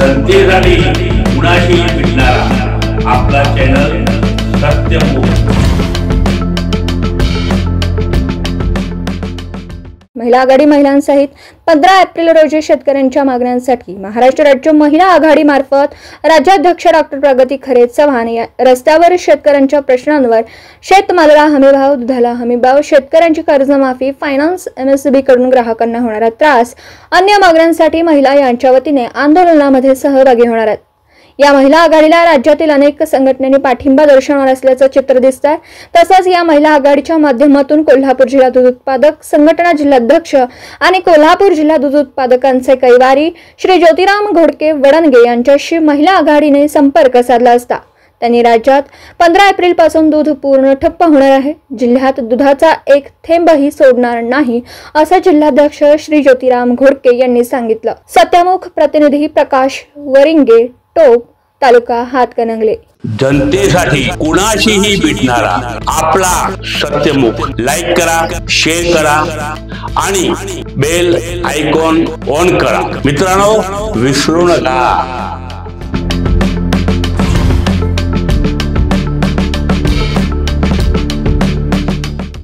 जनतेसाठी कुणाशी भेटणारा आपला चॅनल सत्यमुख। महिला आघाडी महिलांसहित 15 एप्रिल रोजी शेतकऱ्यांच्या मागण्यांसाठी महाराष्ट्र राज्य महिला आघाडी मार्फत राज्याध्यक्ष डॉक्टर प्रगती खरे चव्हाण या रस्त्यावर शेतकऱ्यांच्या प्रश्नांवर शेतमालाला हमीभाव, दुधाला हमीभाव, शेतकऱ्यांची कर्जमाफी, फायनान्स, MSB कडून ग्राहकांना होणारा त्रास, अन्य मागण्यांसाठी महिला यांच्या वतीने आंदोलनामध्ये सहभागी होणार आहेत। या महिला आघाडीला राज्यातील अनेक संघटनांनी पाठिंबा दर्शवणार असल्याचं चित्र दिसतंय। तसंच या महिला आघाडीच्या माध्यमातून कोल्हापूर जिल्हा दूध उत्पादक संघटना जिल्हाध्यक्ष आणि कोल्हापूर जिल्हा दूध उत्पादकांचे कैवारी श्री ज्योतिराम घोडके वडणगे यांच्याशी महिला आघाडीने संपर्क साधला असता त्यांनी राज्यात 15 एप्रिल पासून दूध पूर्ण ठप्प होणार आहे, जिल्ह्यात दुधाचा एक थेंबही सोडणार नाही असं जिल्हाध्यक्ष श्री ज्योतिराम घोडके यांनी सांगितलं। सत्यमुख प्रतिनिधी प्रकाश वरिंगे, टोप, तालुका हातकणंगले। जनतेसाठी कुणाशीही भेटणारा आपला सत्यमुख। लाईक करा, शेअर करा आणि बेल आयकॉन ऑन करा। मित्रांनो, विसरू नका।